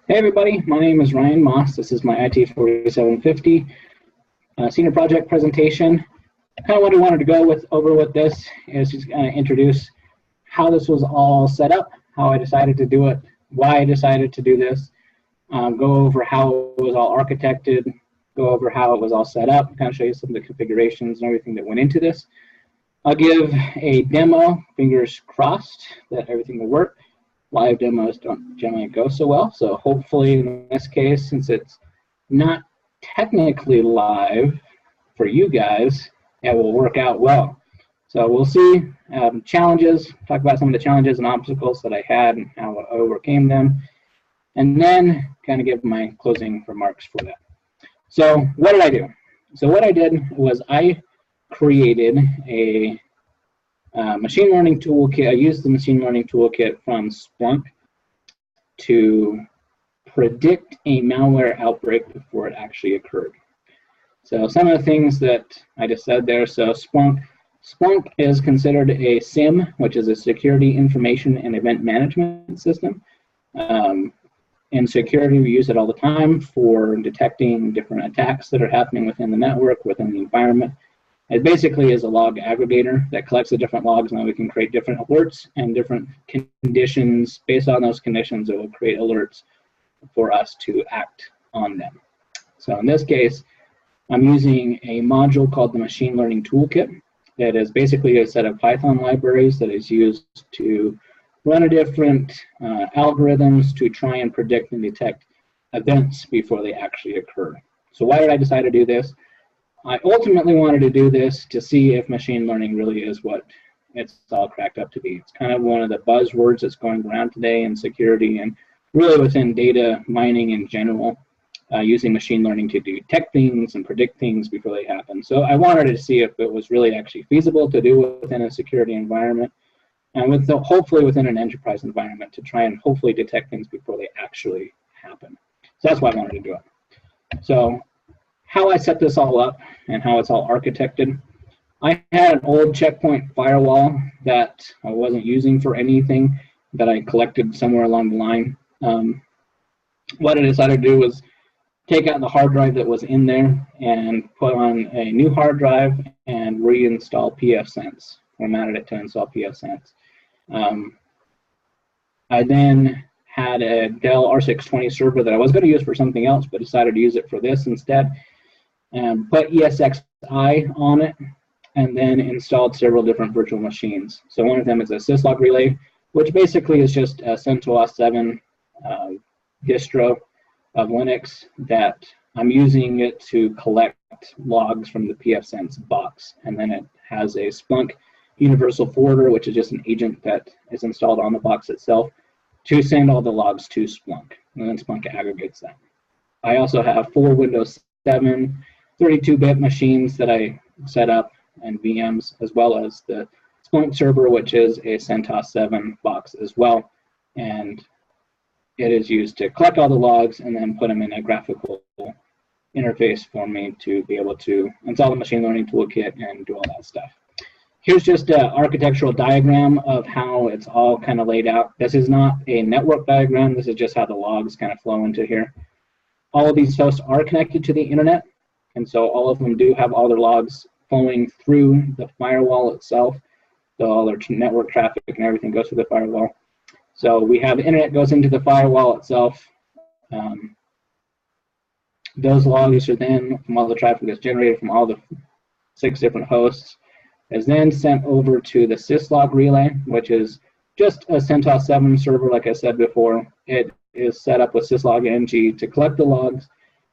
Hey everybody, my name is Ryan Moss. This is my IT 4750 senior project presentation. Kind of what I wanted to go over with this is just introduce how this was all set up, how I decided to do it, why I decided to do this, go over how it was all architected, go over how it was all set up, kind of show you some of the configurations and everything that went into this. I'll give a demo, fingers crossed that everything will work. Live demos don't generally go so well, so hopefully in this case, since it's not technically live for you guys, it will work out well. So we'll see. Challenges, talk about some of the challenges and obstacles that I had and how I overcame them, and then kind of give my closing remarks for that. So what did I do? So what I did was I created a machine learning toolkit. I used the machine learning toolkit from Splunk to predict a malware outbreak before it actually occurred. So some of the things that I just said there. So Splunk is considered a SIEM, which is a security information and event management system. In security, we use it all the time for detecting different attacks that are happening within the network, within the environment. It basically is a log aggregator that collects the different logs, and then we can create different alerts and different conditions. Based on those conditions, it will create alerts for us to act on them. So in this case, I'm using a module called the Machine Learning Toolkit that is basically a set of Python libraries that is used to run a different algorithms to try and predict and detect events before they actually occur. So why did I decide to do this? I ultimately wanted to do this to see if machine learning really is what it's all cracked up to be. It's kind of one of the buzzwords that's going around today in security and really within data mining in general, using machine learning to detect things and predict things before they happen. So I wanted to see if it was really actually feasible to do within a security environment and hopefully within an enterprise environment to try and hopefully detect things before they actually happen. So that's why I wanted to do it. So how I set this all up and how it's all architected. I had an old checkpoint firewall that I wasn't using for anything that I collected somewhere along the line. What I decided to do was take out the hard drive that was in there and put on a new hard drive and reinstall pfSense, formatted it to install pfSense. I then had a Dell R620 server that I was going to use for something else, but decided to use it for this instead. And put ESXi on it, and then installed several different virtual machines. So one of them is a syslog relay, which basically is just a CentOS 7 distro of Linux that I'm using it to collect logs from the pfSense box. And then it has a Splunk universal forwarder, which is just an agent that is installed on the box itself to send all the logs to Splunk. And then Splunk aggregates them. I also have 4 Windows 7 32-bit machines that I set up and VMs, as well as the Splunk server, which is a CentOS 7 box as well. And it is used to collect all the logs and then put them in a graphical interface for me to be able to install the machine learning toolkit and do all that stuff. Here's just an architectural diagram of how it's all kind of laid out. This is not a network diagram. This is just how the logs kind of flow into here. All of these hosts are connected to the internet. And so all of them do have all their logs flowing through the firewall itself. So all their network traffic and everything goes through the firewall. So we have the internet goes into the firewall itself. Those logs are then, from all the traffic that's generated from all the 6 different hosts, is then sent over to the syslog relay, which is just a CentOS 7 server, like I said before. It is set up with syslog-ng to collect the logs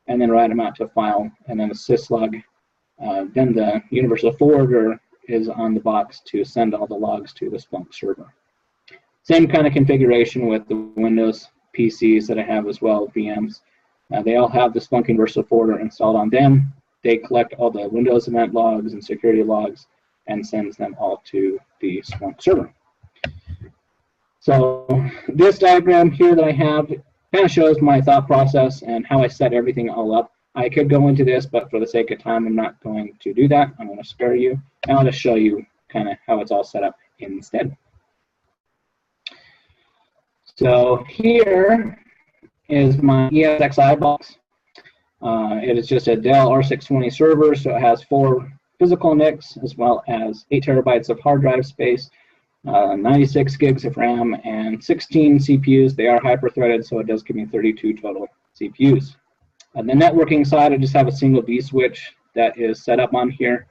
and then write them out to a file, and then the syslog, then the universal forwarder is on the box to send all the logs to the Splunk server. Same kind of configuration with the Windows PCs that I have as well, VMs. They all have the Splunk universal forwarder installed on them. They collect all the Windows event logs and security logs and sends them all to the Splunk server. So this diagram here that I have kind of shows my thought process and how I set everything all up. I could go into this, but for the sake of time, I'm not going to do that. I'm going to spare you, and I'll just show you kind of how it's all set up instead. So here is my ESXi box. It is just a Dell R620 server, so it has 4 physical NICs as well as 8 terabytes of hard drive space, 96 gigs of RAM, and 16 CPUs. They are hyper-threaded, so it does give me 32 total CPUs. On the networking side, I just have a single vSwitch that is set up on here.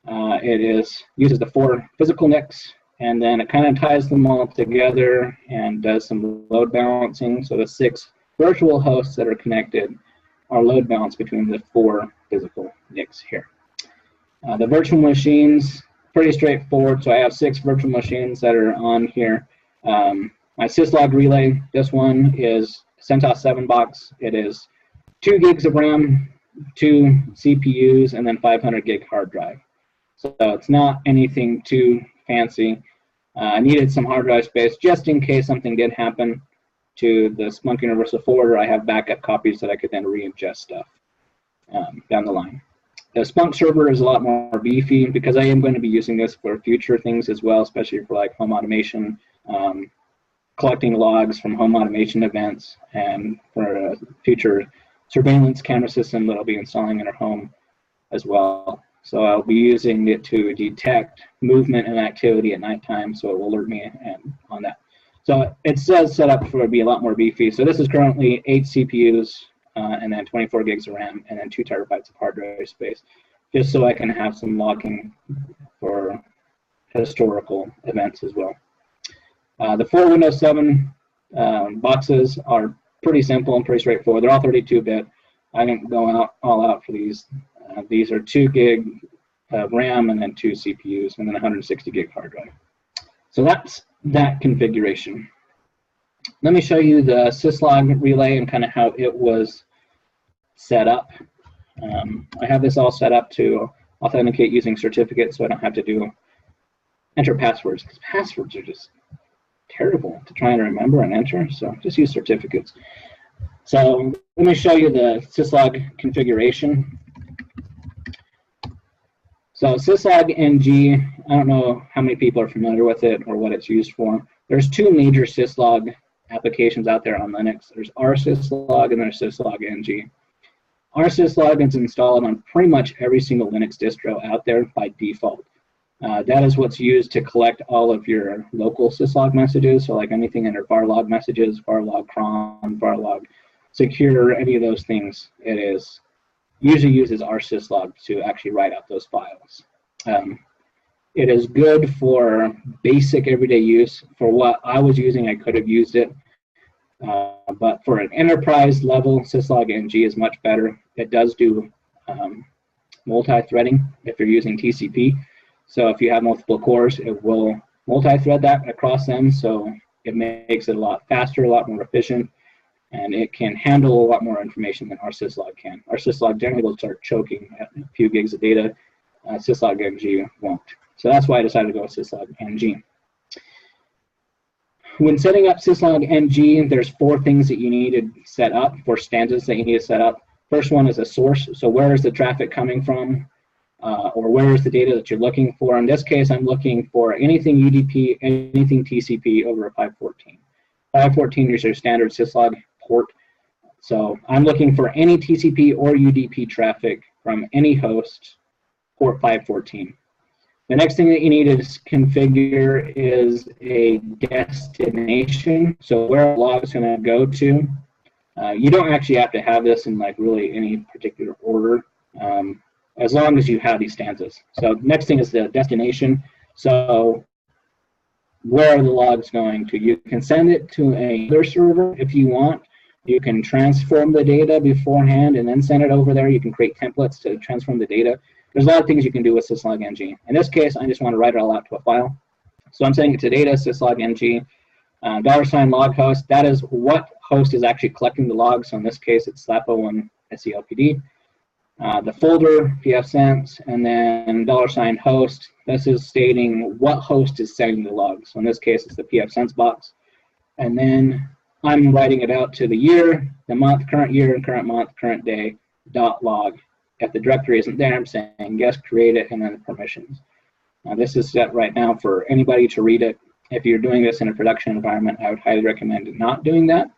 It uses the 4 physical NICs, and then it kind of ties them all together and does some load balancing. So the 6 virtual hosts that are connected are load balanced between the 4 physical NICs here. The virtual machines, pretty straightforward. So I have 6 virtual machines that are on here. My syslog relay, this one is CentOS 7 box. It is 2 gigs of RAM, 2 CPUs, and then 500 gig hard drive. So it's not anything too fancy. I needed some hard drive space just in case something did happen to the Splunk Universal Forwarder. I have backup copies that I could then re-ingest stuff down the line. The Splunk server is a lot more beefy because I am going to be using this for future things as well, especially for like home automation, collecting logs from home automation events, and for a future surveillance camera system that I'll be installing in our home as well. So I'll be using it to detect movement and activity at nighttime, so it will alert me on that. So it says set up for it to be a lot more beefy. So this is currently 8 CPUs and then 24 gigs of RAM and then 2 terabytes of hard drive space, just so I can have some logging for historical events as well. The 4 Windows 7 boxes are pretty simple and pretty straightforward. They're all 32-bit. I didn't go all out for these. These are 2 gig RAM and then 2 CPUs and then 160 gig hard drive. So that's that configuration. Let me show you the syslog relay and kind of how it was set up. I have this all set up to authenticate using certificates, so I don't have to enter passwords, because passwords are just terrible to try and remember and enter, so just use certificates. So let me show you the syslog configuration. So syslog NG, I don't know how many people are familiar with it or what it's used for. There's 2 major syslog applications out there on Linux. There's rsyslog and there's syslog NG. rsyslog is installed on pretty much every single Linux distro out there by default. That is what's used to collect all of your local syslog messages. So like anything under varlog messages, varlog cron, varlog secure, any of those things, it is usually uses rsyslog to actually write out those files. It is good for basic everyday use. For what I was using, I could have used it. But for an enterprise level, syslog NG is much better. It does do multi-threading if you're using TCP. So if you have multiple cores, it will multi-thread that across them. So it makes it a lot faster, a lot more efficient, and it can handle a lot more information than rsyslog can. rsyslog generally will start choking at a few gigs of data. Syslog NG won't. So that's why I decided to go with syslog NG. When setting up syslog NG, there's 4 things that you need to set up, 4 stanzas that you need to set up. First one is a source. So where is the traffic coming from? Or where is the data that you're looking for? In this case, I'm looking for anything UDP, anything TCP over a 514. 514 is your standard syslog port. So I'm looking for any TCP or UDP traffic from any host, port 514. The next thing that you need to configure is a destination. So where a log is going to go to. You don't actually have to have this in like really any particular order, as long as you have these stanzas. So next thing is the destination. So where are the logs going to? You can send it to another server if you want. You can transform the data beforehand and then send it over there. You can create templates to transform the data. There's a lot of things you can do with syslog NG. In this case, I just want to write it all out to a file. So I'm sending it to data, syslog NG, $log host. That is what host is actually collecting the logs. So in this case, it's SLAP01 SELPD. The folder, pfSense, and then $host. This is stating what host is sending the logs. So in this case, it's the pfSense box. And then I'm writing it out to the year, the month, current year, current month, current day, .log. If the directory isn't there, I'm saying yes, create it, and then the permissions. Now this is set right now for anybody to read it. If you're doing this in a production environment, I would highly recommend not doing that.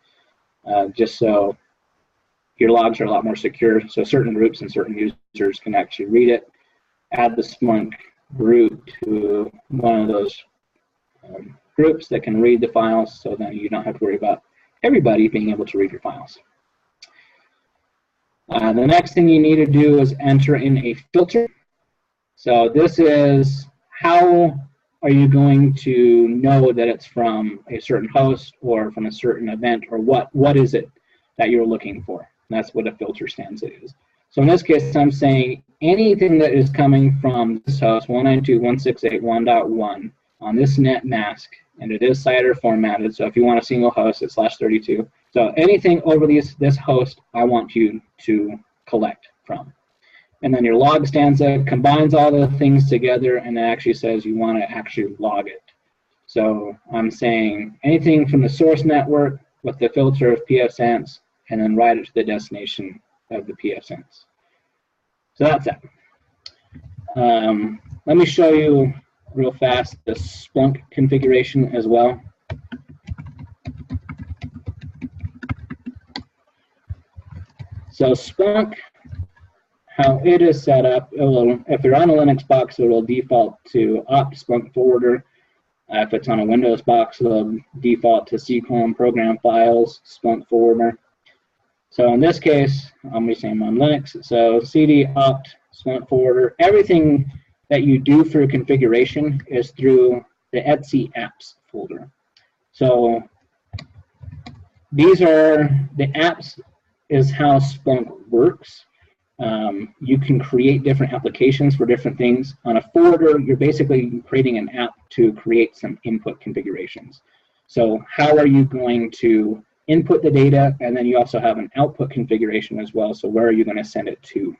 just so your logs are a lot more secure. So certain groups and certain users can actually read it. Add the Splunk group to one of those groups that can read the files, so then you don't have to worry about everybody being able to read your files. The next thing you need to do is enter in a filter. So this is how are you going to know that it's from a certain host or from a certain event, or what is it that you're looking for? And that's what a filter stanza is. So in this case, I'm saying anything that is coming from this host 192.168.1.1 on this net mask, and it is CIDR formatted, so if you want a single host, it's /32. So anything over this host, I want you to collect from. And then your log stanza combines all the things together and it actually says you want to actually log it. So I'm saying anything from the source network with the filter of pfSense, and then write it to the destination of the pfSense. So that's that. Let me show you real fast the Splunk configuration as well. So Splunk, how it is set up, if you're on a Linux box, it will default to opt Splunk forwarder. If it's on a Windows box, it'll default to C: program files, Splunk forwarder. So in this case, I'm saying on Linux, so cd opt Splunk forwarder. Everything that you do for configuration is through the etc apps folder. So these are the apps is how Splunk works. You can create different applications for different things. On a forwarder, you're basically creating an app to create some input configurations. So how are you going to input the data, and then you also have an output configuration as well. So where are you going to send it to?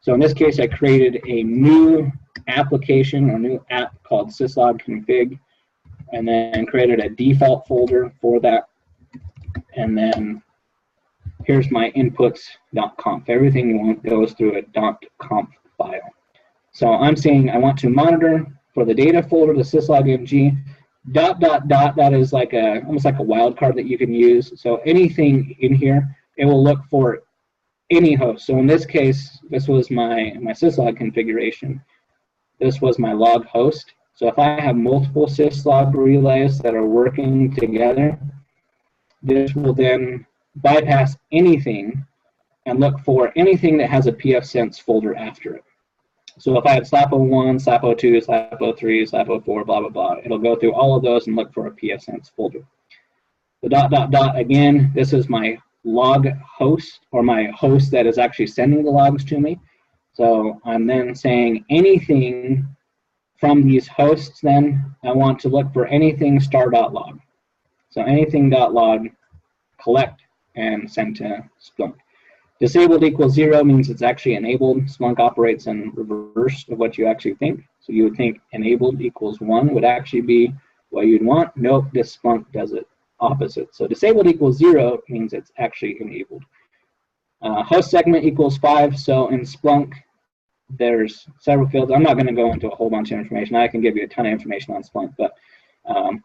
So in this case, I created a new application or new app called syslog config, and then created a default folder for that. And then here's my inputs.conf. Everything goes through a .conf file. So I'm saying I want to monitor for the data folder, the syslog-mg, ... that is like almost like a wildcard that you can use. So anything in here, it will look for any host. So in this case, this was my syslog configuration. This was my log host. So if I have multiple syslog relays that are working together, this will then bypass anything and look for anything that has a pfSense folder after it. So if I have SLAP-01, SLAP-02, SLAP-03, SLAP-04, blah, blah, blah, it'll go through all of those and look for a pfSense folder. The ... again, this is my log host, or my host that is actually sending the logs to me. So I'm then saying anything from these hosts, then I want to look for anything star.log. So anything .log, collect, and send to Splunk. Disabled equals 0 means it's actually enabled. Splunk operates in reverse of what you actually think. So you would think enabled equals 1 would actually be what you'd want. Nope, this Splunk does it opposite. So disabled equals 0 means it's actually enabled. Host segment equals 5. So in Splunk, there's several fields. I'm not going to go into a whole bunch of information. I can give you a ton of information on Splunk, but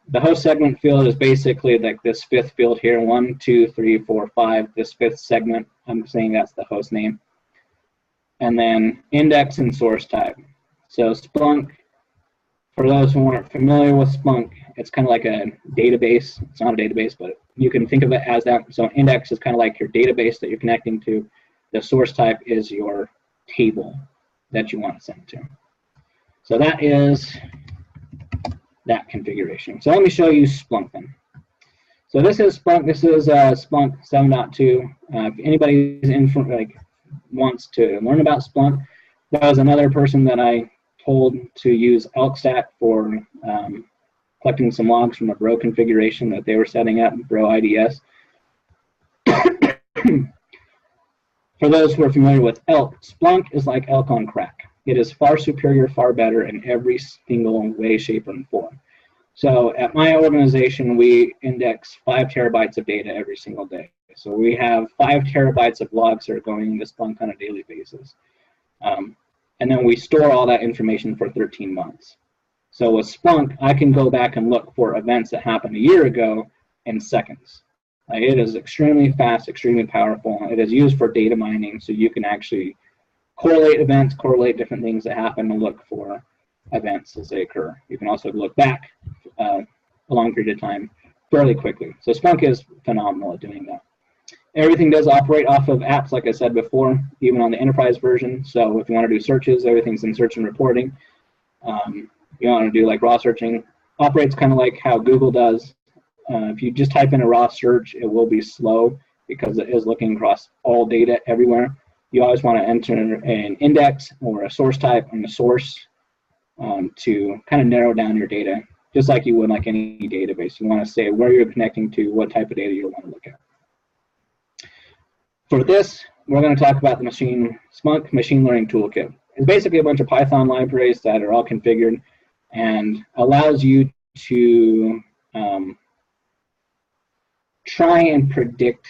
the host segment field is basically like this fifth field here, 1, 2, 3, 4, 5, this fifth segment. I'm saying that's the host name. And then index and source type. So Splunk, for those who aren't familiar with Splunk, it's kind of like a database. It's not a database, but you can think of it as that. So index is kind of like your database that you're connecting to. The source type is your table that you want to send to. So that is that configuration. So let me show you Splunk then. So this is Splunk. This is Splunk 7.2. If anybody wants to learn about Splunk, that was another person that I told to use ElkStat for collecting some logs from a Bro configuration that they were setting up, Bro IDS. For those who are familiar with Elk, Splunk is like Elk on crack. It is far superior, far better in every single way, shape, and form. So at my organization, we index 5 terabytes of data every single day. So we have 5 terabytes of logs that are going into Splunk on a daily basis. And then we store all that information for 13 months. So with Splunk, I can go back and look for events that happened a year ago in seconds. It is extremely fast, extremely powerful. It is used for data mining, so you can actually correlate events, correlate different things that happen, and look for events as they occur. You can also look back a long period of time fairly quickly. So Splunk is phenomenal at doing that. Everything does operate off of apps, like I said before, even on the enterprise version. So if you want to do searches, everything's in search and reporting. You want to do like raw searching, operates kind of like how Google does. If you just type in a raw search, it will be slow because it is looking across all data everywhere. You always want to enter an index or a source type and a source to kind of narrow down your data, just like you would like any database. You want to say where you're connecting to, what type of data you want to look at. For this, we're going to talk about the Splunk Machine Learning Toolkit. It's basically a bunch of Python libraries that are all configured and allows you to try and predict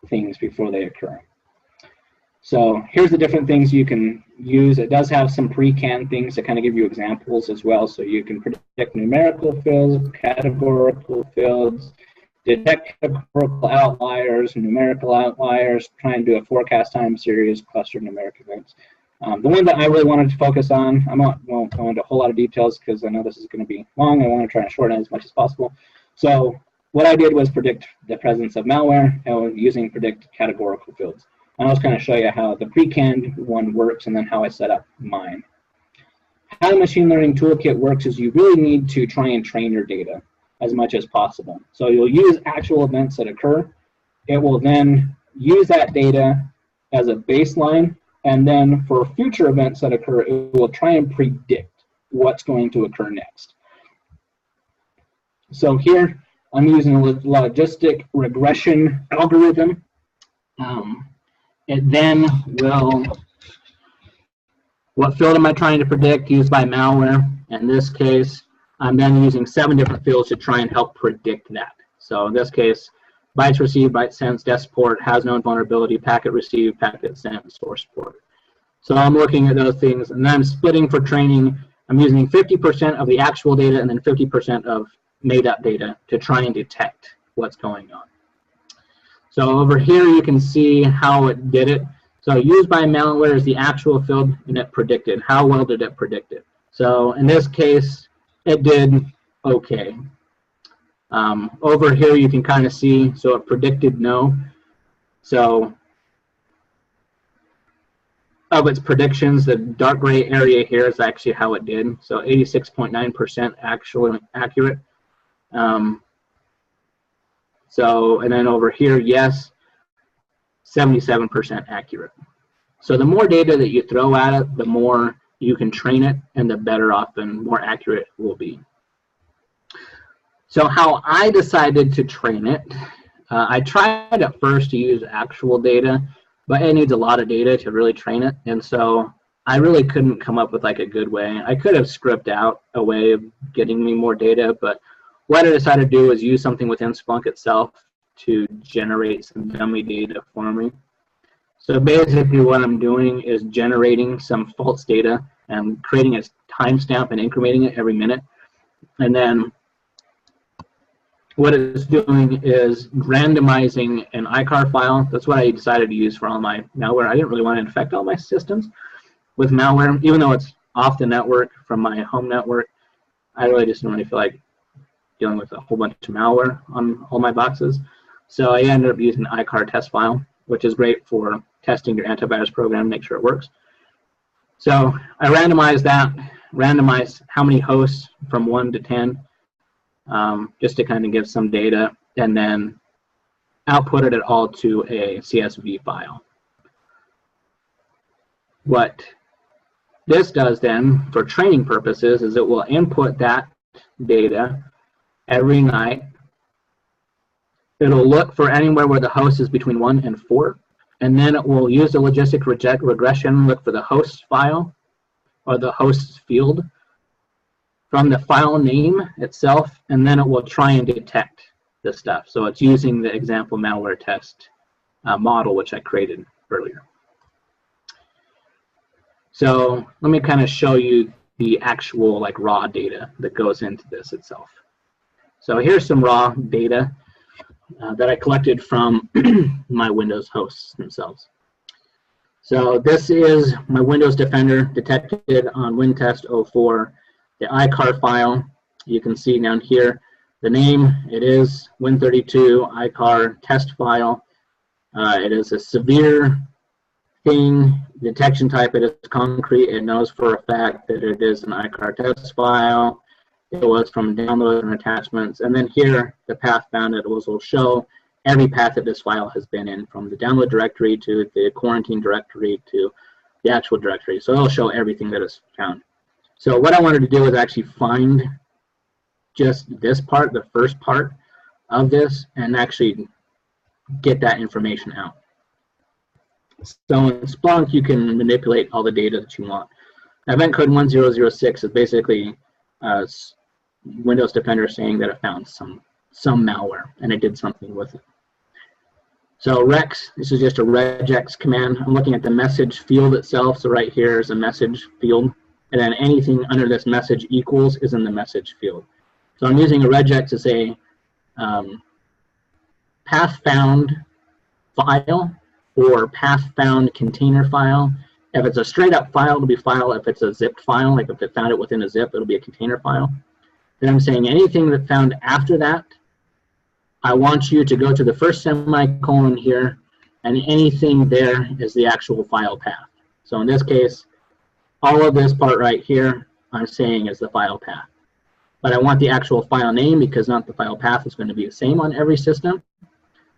things before they occur. So here's the different things you can use. It does have some pre-canned things that kind of give you examples as well. So you can predict numerical fields, categorical fields, detect categorical outliers, numerical outliers, try and do a forecast time series, clustered numeric events. The one that I really wanted to focus on, I won't go into a whole lot of details because I know this is going to be long. I want to try and shorten it as much as possible. So what I did was predict the presence of malware using predict categorical fields. And I'll just kind of show you how the pre-canned one works and then how I set up mine. How the machine learning toolkit works is you really need to try and train your data as much as possible. So you'll use actual events that occur. It will then use that data as a baseline, and then for future events that occur, it will try and predict what's going to occur next. So here, I'm using a logistic regression algorithm. It then will, what field am I trying to predict used by malware? In this case, I'm then using 7 different fields to try and help predict that. So in this case, bytes received, bytes sent, desk port, has known vulnerability, packet received, packet sent, source port. So I'm looking at those things, and then I'm splitting for training. I'm using 50% of the actual data and then 50% of made-up data to try and detect what's going on. So over here you can see how it did it. So used by malware is the actual field, and it predicted. How well did it predict it? So in this case, it did okay. Over here you can kind of see, so it predicted no. So of its predictions, the dark gray area here is actually how it did. So 86.9% actually accurate. So, and then over here, yes, 77% accurate. So the more data that you throw at it, the more you can train it, and the better off and more accurate it will be. So how I decided to train it, I tried at first to use actual data, but it needs a lot of data to really train it, and so I really couldn't come up with like a good way. I could have scripted out a way of getting me more data, but what I decided to do is use something within Splunk itself to generate some dummy data for me. So basically what I'm doing is generating some false data and creating a timestamp and incrementing it every minute. And then what it's doing is randomizing an ICAR file. That's what I decided to use for all my malware. I didn't really want to infect all my systems with malware, even though it's off the network from my home network. I really just didn't really feel like dealing with a whole bunch of malware on all my boxes. So I ended up using the ICAR test file, which is great for testing your antivirus program, make sure it works. So I randomized that, randomized how many hosts from 1 to 10, just to kind of give some data, and then outputted it all to a CSV file. What this does then, for training purposes, is it will input that data every night. It'll look for anywhere where the host is between 1 and 4, and then it will use the logistic regression, look for the host file or the host field from the file name itself, and then it will try and detect this stuff. So it's using the example malware test model, which I created earlier. So let me kind of show you the actual like raw data that goes into this itself. So here's some raw data. that I collected from my Windows hosts themselves. So this is my Windows Defender detected on WinTest04, the iCar file. You can see down here the name. It is Win32 iCar test file. It is a severe thing. Detection type, it is concrete. It knows for a fact that it is an iCar test file. It was from download and attachments. And then here, the path found, it will show every path that this file has been in, from the download directory to the quarantine directory to the actual directory. So it'll show everything that is found. So what I wanted to do is actually find just this part, the first part of this, and actually get that information out. So in Splunk, you can manipulate all the data that you want. Event code 1006 is basically Windows Defender saying that it found some malware and it did something with it. So rex, this is just a regex command. I'm looking at the message field itself. So right here is a message field, and then anything under this message equals is in the message field. So I'm using a regex to say path found file or path found container file. If it's a straight up file, it'll be file. If it's a zipped file, like if it found it within a zip, it'll be a container file. Then I'm saying anything that found after that, I want you to go to the first semicolon here, and anything there is the actual file path. So in this case, all of this part right here, I'm saying is the file path. But I want the actual file name because not the file path is going to be the same on every system.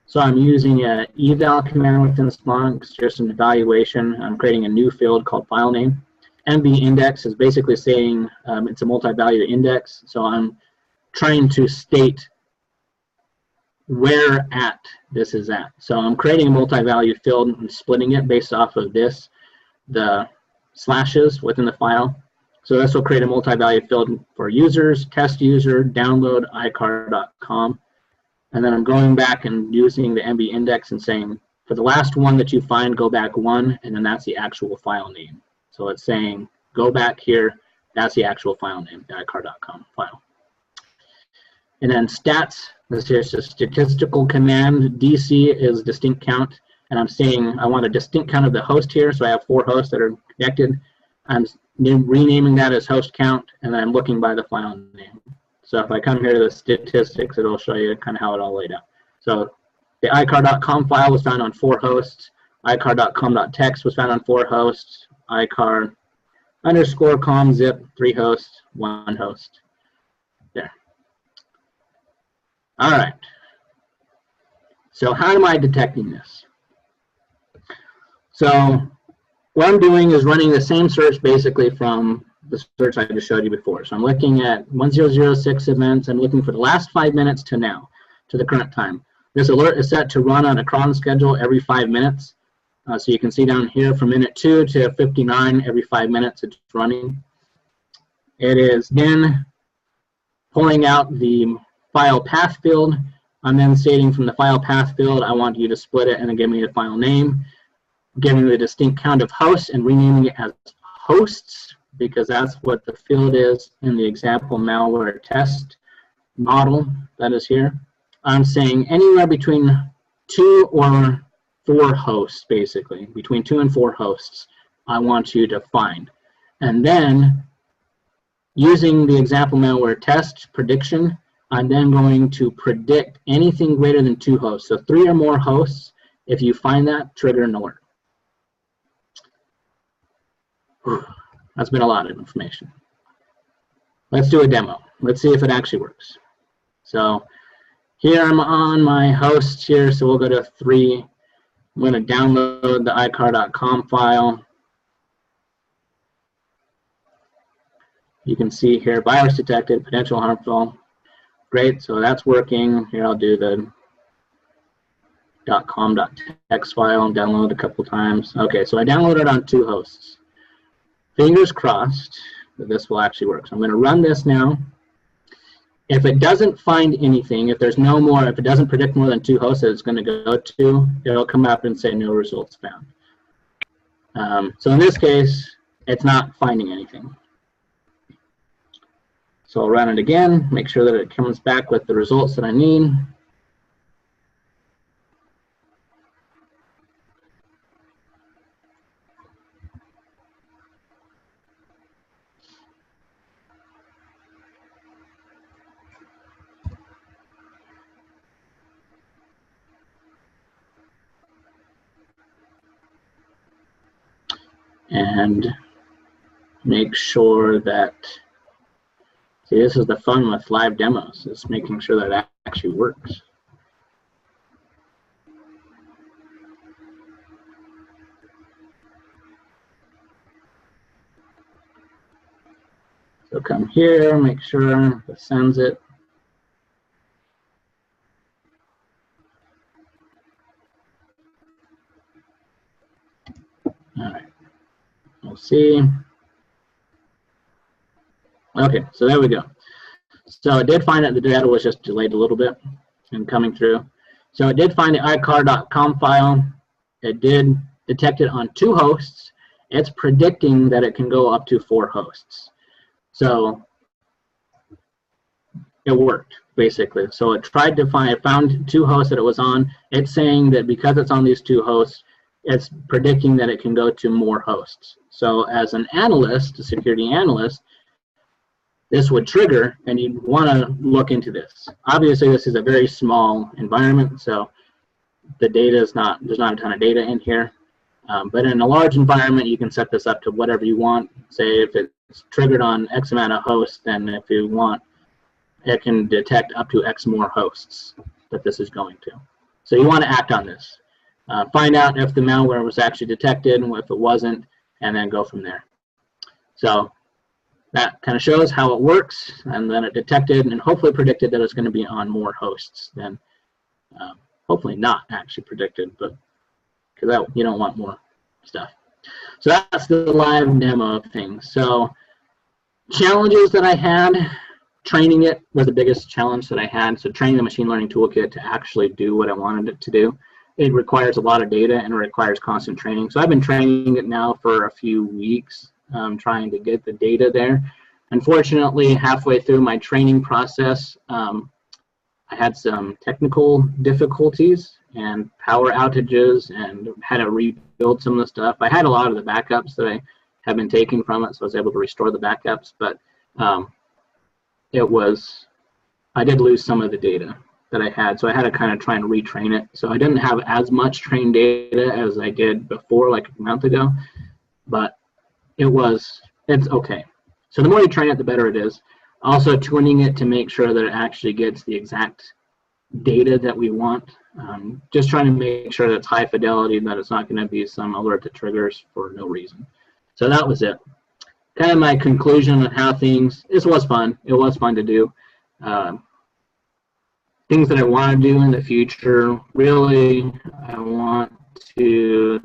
So I'm using an eval command within Splunk. It's just an evaluation. I'm creating a new field called file name. MB index is basically saying it's a multi-value index. So I'm trying to state where at this is at. So I'm creating a multi-value field and splitting it based off of this, the slashes within the file. So this will create a multi-value field for users, test user, download, iCar.com. And then I'm going back and using the MB index and saying, for the last one that you find, go back one, and then that's the actual file name. So it's saying, go back here, that's the actual file name, the iCar.com file. And then stats, this is a statistical command. DC is distinct count, and I'm saying I want a distinct count of the host here, so I have 4 hosts that are connected. I'm renaming that as host count, and then I'm looking by the file name. So if I come here to the statistics, it'll show you kind of how it all laid out. So the iCar.com file was found on 4 hosts. iCar.com.txt was found on 4 hosts. iCar_com zip 3 hosts, 1 host. There. All right. So how am I detecting this? So what I'm doing is running the same search basically from the search I just showed you before. So I'm looking at 1006 events. I'm looking for the last 5 minutes to now, to the current time. This alert is set to run on a cron schedule every 5 minutes. So you can see down here from minute 2 to 59, every 5 minutes it's running. It is then pulling out the file path field. I'm then stating from the file path field, I want you to split it and then give me the file name, giving the distinct count of hosts and renaming it as hosts, because that's what the field is in the example malware test model that is here. I'm saying anywhere between 2 or 4 hosts, basically, between 2 and 4 hosts, I want you to find. And then using the example malware test prediction, I'm then going to predict anything greater than 2 hosts. So 3 or more hosts, if you find that, trigger an alert. That's been a lot of information. Let's do a demo. Let's see if it actually works. So here I'm on my host here, so we'll go to 3. I'm going to download the iCar.com file. You can see here, virus detected, potential harmful. Great, so that's working. Here I'll do the .com.txt file and download a couple times. Okay, so I downloaded on 2 hosts. Fingers crossed that this will actually work. So I'm going to run this now. If it doesn't find anything, if there's no more, if it doesn't predict more than 2 hosts that it's going to go to, it'll come up and say no results found. So in this case, it's not finding anything. So I'll run it again, make sure that it comes back with the results that I need. and make sure that, see, this is the fun with live demos, is making sure that it actually works. So come here, make sure it sends it. All right, we'll see. Okay, so there we go. So it did find that the data was just delayed a little bit in coming through. So it did find the icar.com file. It did detect it on 2 hosts. It's predicting that it can go up to 4 hosts. So it worked, basically. So it tried to find, it found 2 hosts that it was on. It's saying that because it's on these 2 hosts, it's predicting that it can go to more hosts. So as an analyst, a security analyst, this would trigger, and you'd want to look into this. Obviously, this is a very small environment, so the data is not, there's not a ton of data in here. But in a large environment, you can set this up to whatever you want. Say if it's triggered on X amount of hosts, then if you want, it can detect up to X more hosts that this is going to. So you want to act on this. Find out if the malware was actually detected, if it wasn't, and then go from there. So that kind of shows how it works, and then it detected and hopefully predicted that it's going to be on more hosts than, hopefully not actually predicted, but because you don't want more stuff. So that's the live demo of things. So challenges that I had, training it was the biggest challenge that I had. So training the machine learning toolkit to actually do what I wanted it to do. It requires a lot of data and it requires constant training. So I've been training it now for a few weeks, trying to get the data there. Unfortunately, halfway through my training process, I had some technical difficulties and power outages and had to rebuild some of the stuff. I had a lot of the backups that I have been taking from it, so I was able to restore the backups, but I did lose some of the data that I had, so I had to kind of try and retrain it. So I didn't have as much trained data as I did before, like a month ago, but it's okay. So the more you train it, the better it is. Also tuning it to make sure that it actually gets the exact data that we want. Just trying to make sure that it's high fidelity, that it's not going to be some alert that triggers for no reason. So that was it. Kind of my conclusion on how this was fun. It was fun to do. Things that I want to do in the future, really, I want to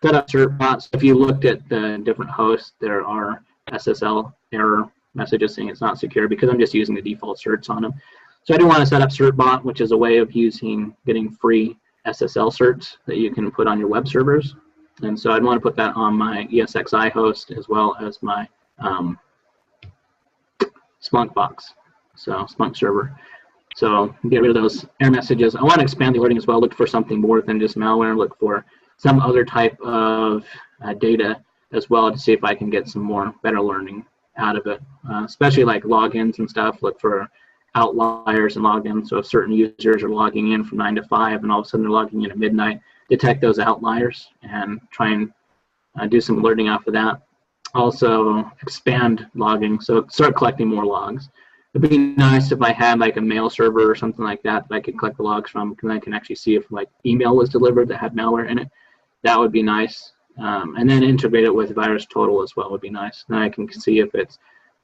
set up certbots. If you looked at the different hosts, there are SSL error messages saying it's not secure because I'm just using the default certs on them. So I do want to set up certbot, which is a way of getting free SSL certs that you can put on your web servers. And so I'd want to put that on my ESXi host as well as my Splunk box, so Splunk server. So get rid of those error messages. I want to expand the alerting as well, look for something more than just malware, look for some other type of data as well to see if I can get some more better learning out of it, especially like logins and stuff. Look for outliers and logins. So if certain users are logging in from 9 to 5 and all of a sudden they're logging in at midnight, detect those outliers and try and do some alerting off of that. Also expand logging, so start collecting more logs. It'd be nice if I had like a mail server or something like that I could collect the logs from, because I can actually see if like email was delivered that had malware in it. That would be nice. And then integrate it with VirusTotal as well would be nice. Then I can see if it's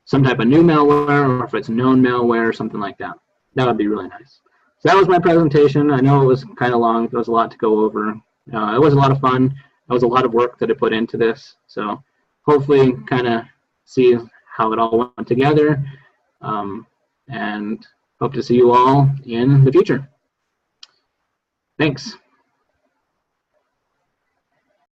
some type of new malware or if it's known malware or something like that. That would be really nice. So that was my presentation. I know it was kind of long. There was a lot to go over. It was a lot of fun. It was a lot of work that I put into this. So hopefully kind of see how it all went together. And hope to see you all in the future. Thanks.